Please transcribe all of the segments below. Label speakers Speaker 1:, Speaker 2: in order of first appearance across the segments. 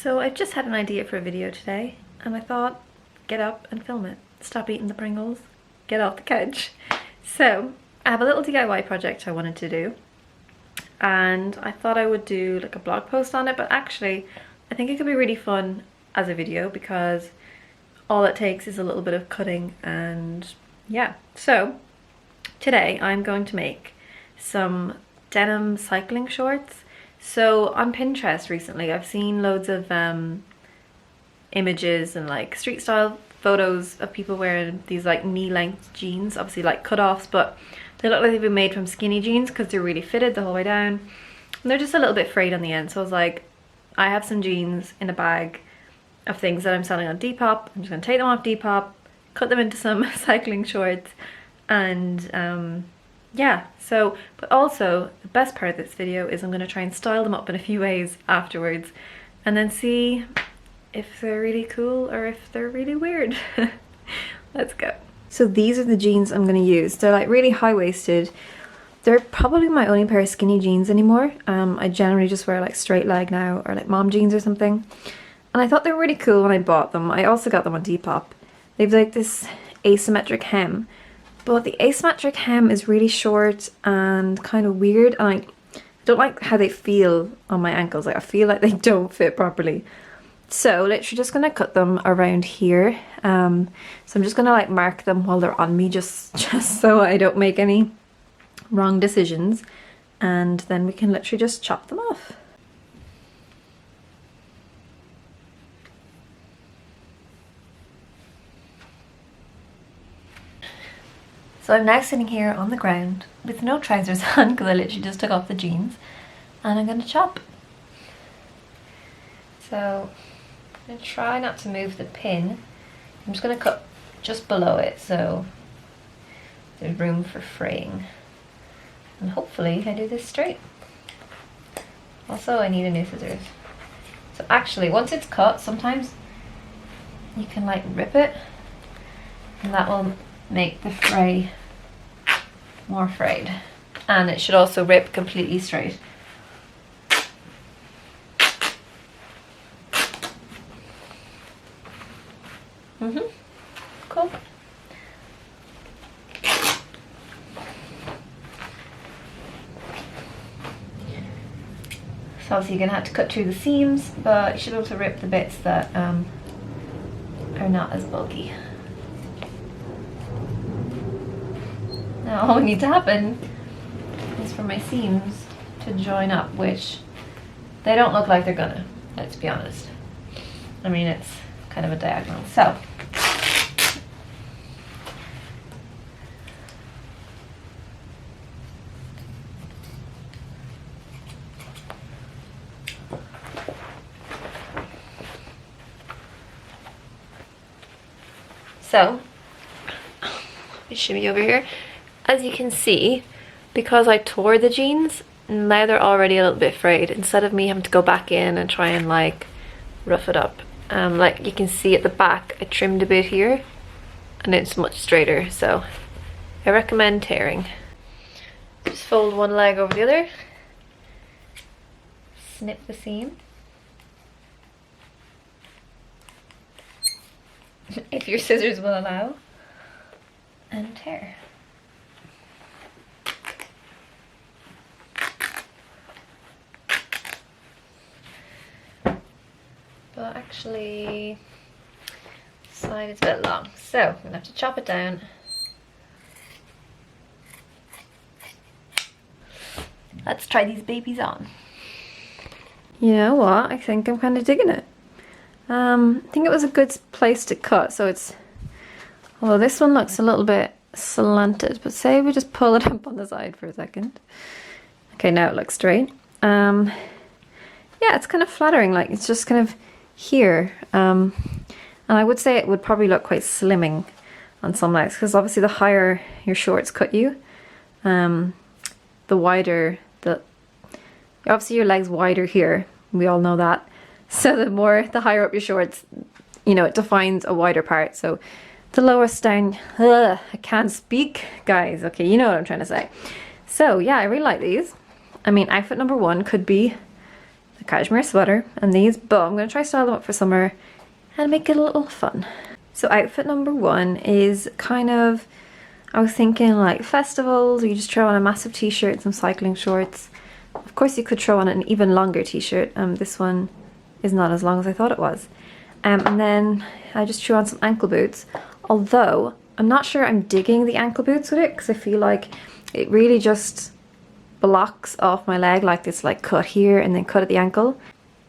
Speaker 1: So I just had an idea for a video today and I thought, get up and film it. Stop eating the Pringles, get off the couch. So I have a little DIY project I wanted to do and I thought I would do like a blog post on it, but actually I think it could be really fun as a video because all it takes is a little bit of cutting and yeah. So today I'm going to make some denim cycling shorts. So on Pinterest recently I've seen loads of images and like street style photos of people wearing these like knee-length jeans, obviously like cut-offs, but they look like they've been made from skinny jeans because they're really fitted the whole way down and they're just a little bit frayed on the end. So I was like, I have some jeans in a bag of things that I'm selling on Depop. I'm just gonna take them off Depop, cut them into some cycling shorts, and yeah. So, but also the best part of this video is I'm gonna try and style them up in a few ways afterwards and then see if they're really cool or if they're really weird. Let's go. So these are the jeans I'm gonna use. They're like really high-waisted. They're probably my only pair of skinny jeans anymore. I generally just wear like straight leg now or like mom jeans or something. And I thought they were really cool when I bought them. I also got them on Depop. They've like this asymmetric hem, but the asymmetric hem is really short and kind of weird, and I don't like how they feel on my ankles. Like I feel like they don't fit properly. So literally just gonna cut them around here. So I'm just gonna like mark them while they're on me, just so I don't make any wrong decisions, and then we can literally just chop them off. So I'm now sitting here on the ground with no trousers on because I literally just took off the jeans, and I'm going to chop. So I'm going to try not to move the pin. I'm just going to cut just below it so there's room for fraying, and hopefully I do this straight. Also I need a new scissors. So actually once it's cut, sometimes you can like rip it and that will make the fray more frayed, and it should also rip completely straight. Cool. So obviously you're gonna have to cut through the seams, but you should also rip the bits that are not as bulky. Now all we need to happen is for my seams to join up, which they don't look like they're gonna, let's be honest. I mean, it's kind of a diagonal, so. So, let me shimmy over here. As you can see, because I tore the jeans, now they're already a little bit frayed. Instead of me having to go back in and try and like rough it up. Like you can see at the back, I trimmed a bit here and it's much straighter. So I recommend tearing. Just fold one leg over the other. Snip the seam. If your scissors will allow. And tear. But actually, the side is a bit long, so I'm gonna have to chop it down. Let's try these babies on. You know what? I think I'm kind of digging it. I think it was a good place to cut, so it's, although this one looks a little bit slanted, but say we just pull it up on the side for a second. Okay, now it looks straight. Yeah, it's kind of flattering, like it's just kind of here, and I would say it would probably look quite slimming on some legs because obviously the higher your shorts cut you, the wider obviously your legs wider here, we all know that, so the higher up your shorts, you know, it defines a wider part. So the lowest down, I can't speak guys, okay, you know what I'm trying to say. So yeah, I really like these. I mean, outfit number one could be a cashmere sweater and these, but I'm going to try style them up for summer and make it a little fun. So outfit number 1 is kind of, I was thinking like festivals, or you just throw on a massive t-shirt, some cycling shorts. Of course you could throw on an even longer t-shirt. This one is not as long as I thought it was. And then I just threw on some ankle boots, although I'm not sure I'm digging the ankle boots with it, because I feel like it really just blocks off my leg, like this like cut here and then cut at the ankle.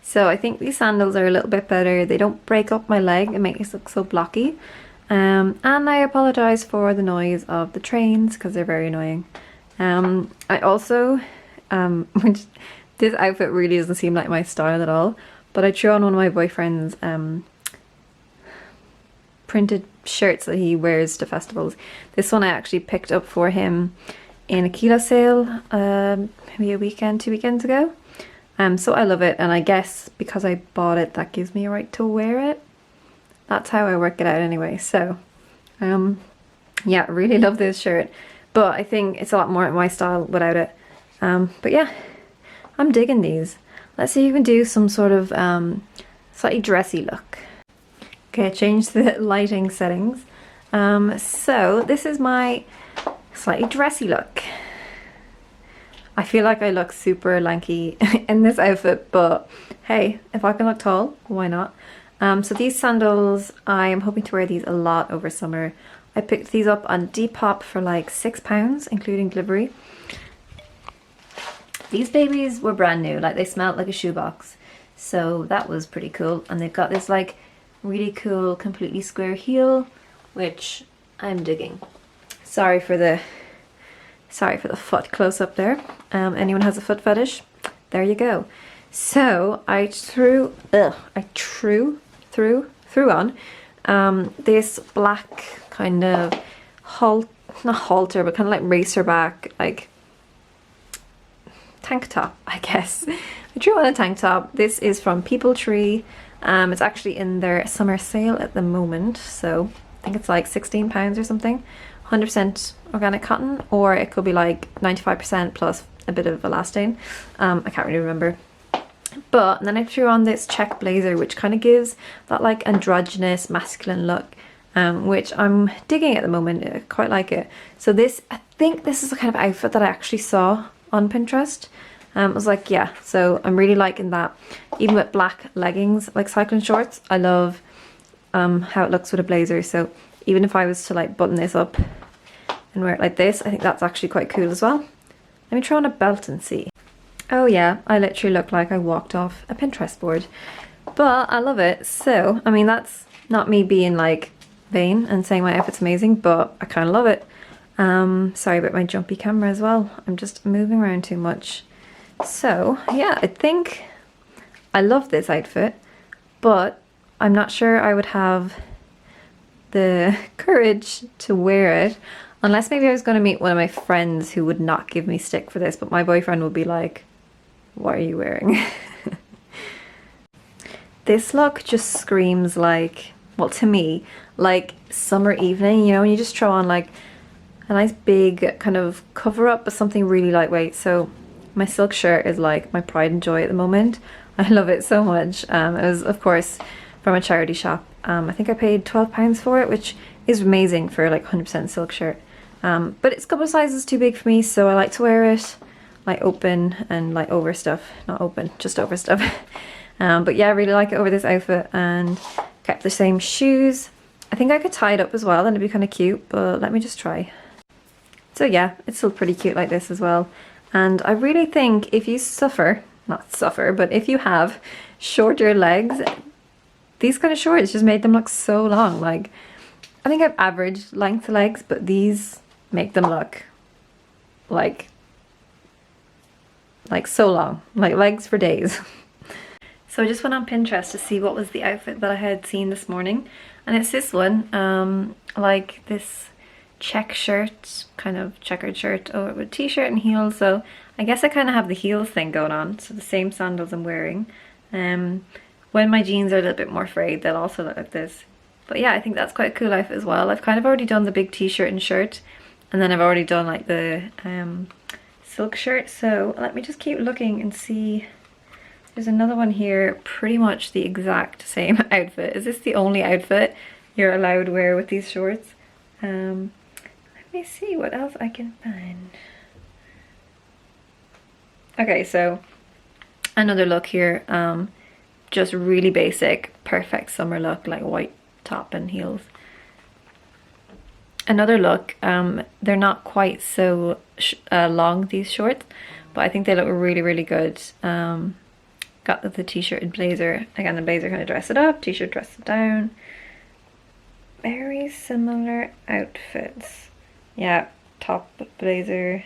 Speaker 1: So I think these sandals are a little bit better. They don't break up my leg and make it look so blocky. And I apologize for the noise of the trains because they're very annoying. I also, which this outfit really doesn't seem like my style at all, but I threw on one of my boyfriend's printed shirts that he wears to festivals. This one I actually picked up for him in a kilo sale maybe a weekend, 2 weekends ago. So I love it, and I guess because I bought it, that gives me a right to wear it. That's how I work it out anyway. So yeah, really love this shirt, but I think it's a lot more my style without it. But yeah, I'm digging these. Let's see if we can do some sort of slightly dressy look. Okay, change the lighting settings. So this is my slightly dressy look. I feel like I look super lanky in this outfit, but hey, if I can look tall, why not? So these sandals, I am hoping to wear these a lot over summer. I picked these up on Depop for like £6, including delivery. These babies were brand new, like they smelled like a shoebox. So that was pretty cool. And they've got this like really cool, completely square heel, which I'm digging. Sorry for the foot close up there. Anyone has a foot fetish? There you go. So I threw on this black kind of not halter, but kind of like racer back, like tank top, I guess. I threw on a tank top. This is from People Tree. It's actually in their summer sale at the moment, so I think it's like £16 or something. 100% organic cotton, or it could be like 95% plus a bit of elastane. I can't really remember. But then I threw on this check blazer, which kind of gives that like androgynous masculine look, which I'm digging at the moment. I quite like it. So this, I think this is the kind of outfit that I actually saw on Pinterest. I was like, yeah, so I'm really liking that. Even with black leggings, like cycling shorts, I love how it looks with a blazer. So even if I was to like button this up and wear it like this, I think that's actually quite cool as well. Let me try on a belt and see. Oh yeah, I literally look like I walked off a Pinterest board. But I love it. So, I mean, that's not me being like vain and saying my outfit's amazing, but I kind of love it. Sorry about my jumpy camera as well. I'm just moving around too much. So yeah, I think I love this outfit, but I'm not sure I would have the courage to wear it unless maybe I was going to meet one of my friends who would not give me stick for this, but my boyfriend would be like, what are you wearing? This look just screams like, well, to me, like summer evening, you know, and you just throw on like a nice big kind of cover up, but something really lightweight. So my silk shirt is like my pride and joy at the moment. I love it so much. It was, of course, from a charity shop. I think I paid £12 for it, which is amazing for like 100% silk shirt. But it's a couple of sizes too big for me, so I like to wear it like open and like over stuff. Not open, just over stuff. But yeah, I really like it over this outfit, and kept the same shoes. I think I could tie it up as well and it'd be kind of cute, but let me just try. So yeah, it's still pretty cute like this as well. And I really think if you not suffer, but if you have shorter legs, these kind of shorts just made them look so long. Like, I think I have average length legs, but these make them look like so long, like legs for days. So I just went on Pinterest to see what was the outfit that I had seen this morning, and it's this one, like this check shirt, kind of checkered shirt over with t-shirt and heels. So I guess I kind of have the heels thing going on, so the same sandals I'm wearing. When my jeans are a little bit more frayed, they'll also look like this. But yeah, I think that's quite a cool outfit as well. I've kind of already done the big t-shirt and shirt, and then I've already done like the silk shirt. So let me just keep looking and see There's another one here, pretty much the exact same outfit. Is this the only outfit you're allowed to wear with these shorts? Let me see what else I can find. Okay, so another look here, just really basic, perfect summer look, like white top and heels. Another look, they're not quite so long, these shorts, but I think they look really, really good. Got the t-shirt and blazer. Again, the blazer kind of dress it up, t-shirt dress it down. Very similar outfits. Yeah, top, blazer.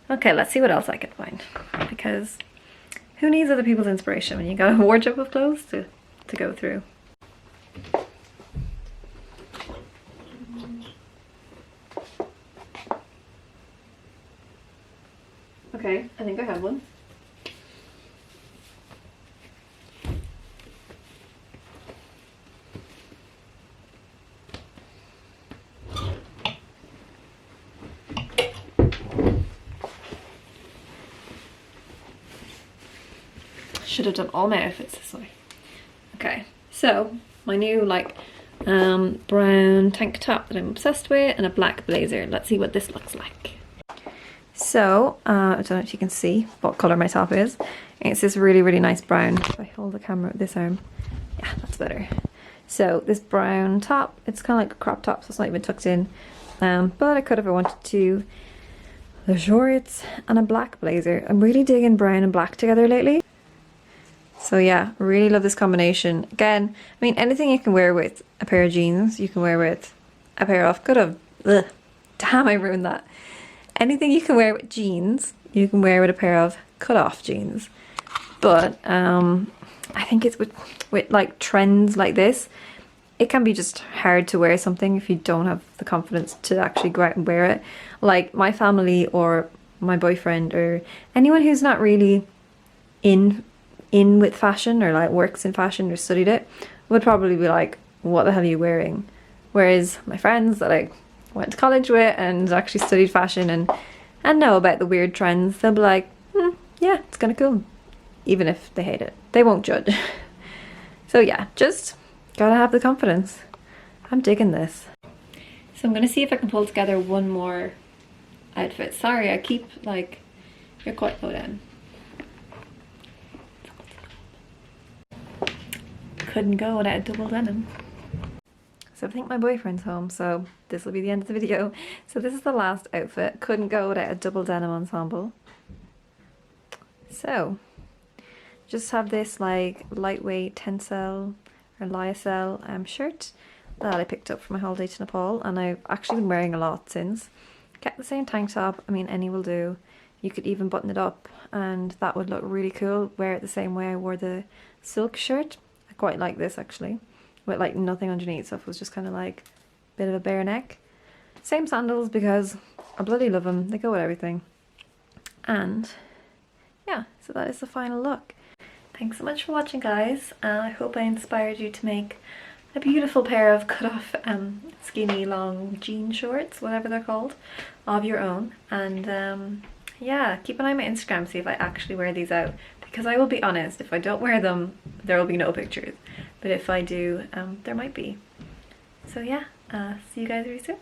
Speaker 1: Okay, let's see what else I can find, because who needs other people's inspiration when you got a wardrobe of clothes to go through? Okay, I think I have one. Should have done all my outfits this way. Okay, so my new like brown tank top that I'm obsessed with and a black blazer. Let's see what this looks like. So I don't know if you can see what colour my top is. It's this really, really nice brown. If I hold the camera with this arm, yeah, that's better. So this brown top, it's kind of like a crop top, so it's not even tucked in, but I could if I wanted to. The shorts and a black blazer. I'm really digging brown and black together lately. So yeah, really love this combination. Again, I mean, anything you can wear with a pair of jeans, you can wear with a pair of, damn, I ruined that. Anything you can wear with jeans, you can wear with a pair of cut-off jeans. But I think it's with like trends like this, it can be just hard to wear something if you don't have the confidence to actually go out and wear it. Like my family or my boyfriend or anyone who's not really in with fashion or like works in fashion or studied it would probably be like, what the hell are you wearing? Whereas my friends that I went to college with and actually studied fashion and know about the weird trends, they'll be like, yeah, it's kind of cool. Even if they hate it, they won't judge. So yeah, just gotta have the confidence. I'm digging this. So I'm gonna see if I can pull together one more outfit. Sorry, I keep like, you're quite low down. Couldn't go without a double denim. So I think my boyfriend's home, so this will be the end of the video. So this is the last outfit. Couldn't go without a double denim ensemble. So just have this like lightweight tencel or lyocell shirt that I picked up for my holiday to Nepal, and I've actually been wearing a lot since. Kept the same tank top. I mean, any will do. You could even button it up and that would look really cool. Wear it the same way I wore the silk shirt. I quite like this actually, with like nothing underneath, so it was just kind of like a bit of a bare neck. Same sandals because I bloody love them. They go with everything. And yeah, so that is the final look. Thanks so much for watching, guys. I hope I inspired you to make a beautiful pair of cut-off skinny long jean shorts, whatever they're called, of your own. And yeah, keep an eye on my Instagram, see if I actually wear these out, because I will be honest, if I don't wear them there will be no pictures, but if I do, there might be. So yeah, see you guys very soon.